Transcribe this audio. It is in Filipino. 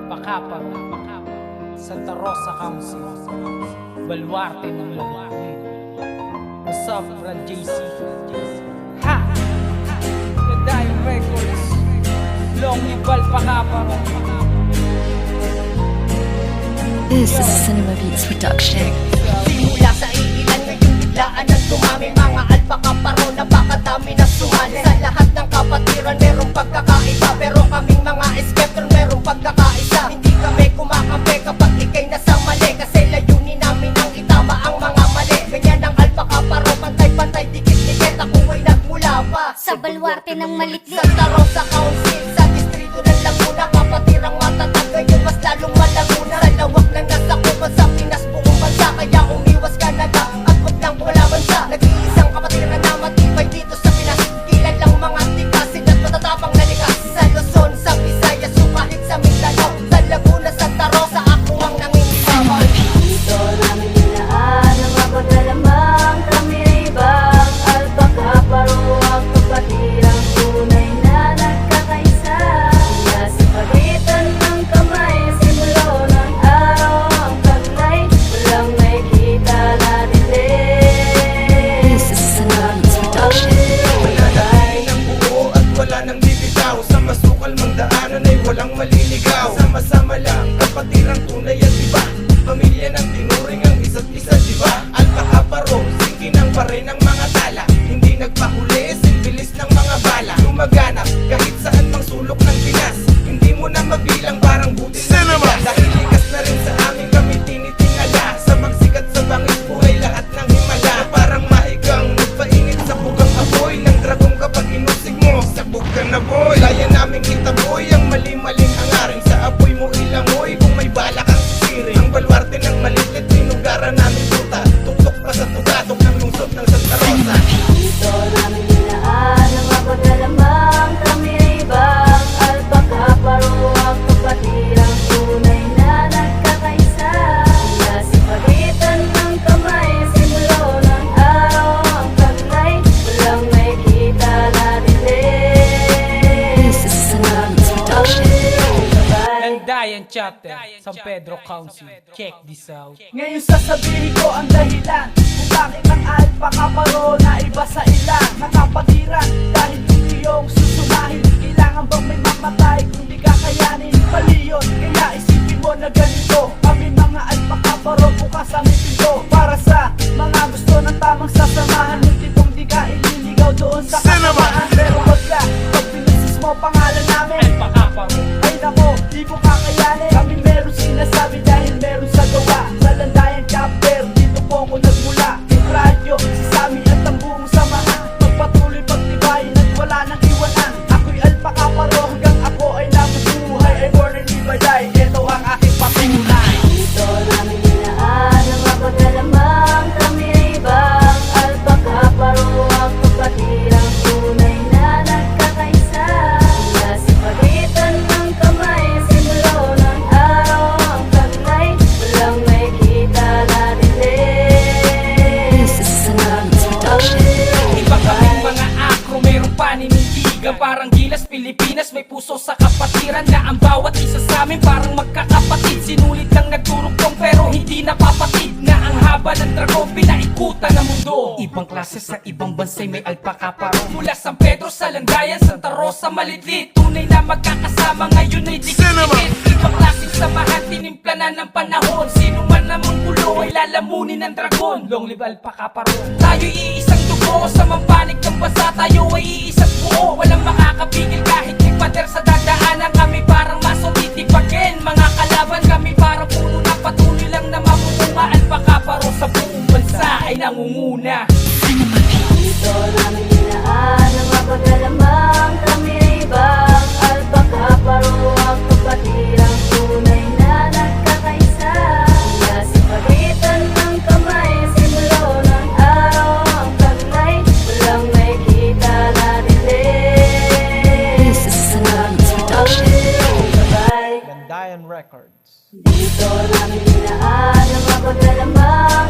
Alpacaparo, Santa Rosa Council, Baluarte ng Baluarte. What's up, Brad JC? Ha! Gandayong Records, Long Live Alpacaparo. This is a Cinema Beats production. Simula sa iilan ngayong biglaan ang dumami mga alpacaparo, napakadami na sumali. Sa lahat ng kapatiran merong pagkakaiba, pero kaming mga skepter merong pagkakaisa. Hindi kami kumakampi kapag ikay nasa mali, kasi layunin namin ang itama ang mga mali. Ganyan ang alpacaparo, pantay-pantay, dikit-dikit. Ako ay nagmula pa sa baluarte ng malitlit. Santa Rosa Council, sa distrito ng Laguna. Kapatirang matatag ngayon mas lalong malanguna. Sa lawak ng nasakupan sa Pinas buong bansa, kaya umiwas ka na lang at wag lang wala bansa. Nag-iisang kapatiran na matibay dito sa Pinas. Ilan lang mga tikasin at matatapang na likas. Sa Luzon, sa Visayas, o kahit sa Mindanao. Sa Laguna, Santa Rosa, ako ang nangingibabaw. Dito namin nilaan ang mapaglalamang. Kami ay ibang alpacaparo, ang kapatirang tunay na nagkakaisa. Mula sa pagitan ng kamay, simulo ng araw ang taglay. Walang may kita na dilim. This is a Cinema Beats production. Wala na ng buo at wala nang bibitaw. Sa masukal mang daanan ay walang maliligaw. Sama-sama lang, kapatirang tunay at iba. Pamilya ng tinuring ang isa't isa, diba? Alpacaparo, singkinang pa rin ang mga tala. Hindi nagpahuli, simbilis ng mga bala. Lumaganap kahit saan mang sulok ng Pinas. Hindi mo na mabilang, parang buti na bigas. Dahil likas na rin sa amin kami tinitingala. Sa magsikat sa bangis buhay lahat ng himala. Parang mahigang nagpainit sa bugang apoy ng dragong kapag inusig mo. Sabog ka na boy, kaya namin kita boy. Ang mali-maling hangarin sa apoy mo ilangoy. Kung may bala kang sisirin, ang baluarte ng malilit tinugaran namin tuta. Tuktok pa sa tugatok ng lungsod ng Santa Rosa. Dito namin nilaan ang mapaglalamang. Kami ay ibang alpacaparo, ang kapatirang tunay na nagkakaisa. Mula sa pagitan ng kamay, simulo ng araw ang taglay. Walang may kita na dilim. This is a Cinema Beats production. Landayan Chapter, San Pedro Council. Check this out. Ngayon sasabihin ko ang dahilan kung bakit ang alpacaparo na iba sa ilan. Nakapatiran dahil hindi yung susunahin. Kailangan bang may mamatay kung di kakayanin? Mali yun, kaya isipin mo na ganito. Kami mga alpacaparo, bukas ang pinto para sa mga gusto ng tamang sasamahan. Yung tipong di ka ililigaw doon sa kasamahan. Pero wag ka, pag binisis mo pangalan namin, Alpacaparo. ay nako, di ko kakayanin. Kami meron sinasabi dahil meron sa gawa. Sa Landayan Chapter, dito po ako nagmula. Yung radyo, si Sammy at ang buong samahan. Magpatuloy pagtibayin at wala nang iwanan. Ako'y alpacaparo hanggang ako ay nabubuhay. Ay born and live I die, ito ang aking patunay. Dito namin nilaan ang mapaglalamang. Kami ay ibang alpacaparo, ang kapatirang tunay na nagkakaisa. Mula sa pagitan ng kamay, simulo ng araw ang taglay. Walang may kita na dilim. This is a Cinema Beats production. Iba kaming mga akro, mayroong paninindigan. Parang Gilas, Pilipinas, may puso sa kapatiran. Na ang bawat isa sa amin parang magkakapatid. Sinulit lang nagturugtong pero hindi napapatid. Na ang haba ng dragon, pinaikutan ng mundo. Ibang klase sa ibang bansay may alpacaparo. Mula San Pedro sa Landayan, Santa Rosa malitlit. Tunay na magkakasama ngayon ay dikit-dikit. Ibang klaseng samahan, tinimplanan ng panahon. Sino man namang gulo ay lalamunin ng dragon. Long live Alpacaparo. Tayo'y iisang dugo sa mampanig ng bansa. Tayo ay iisang buo, walang makakapigil kahit may pader sa dadaanan. Kami parang maso titipagin, mga kalaban. Kami parang puno na patuloy lang na mamumunga. Alpacaparo sa buong bansa ay nangunguna. Dito namin nilaan ang mapaglalamang. Kami ay ibang alpacaparo, ang kapatirang tunay na nagkakaisa. Mula sa pagitan ng kamay, simulo ng araw ang taglay. Walang may kita na dilim. This is a Cinema Beats production. Landayan Records. Dito namin nilaan ang mapaglalamang.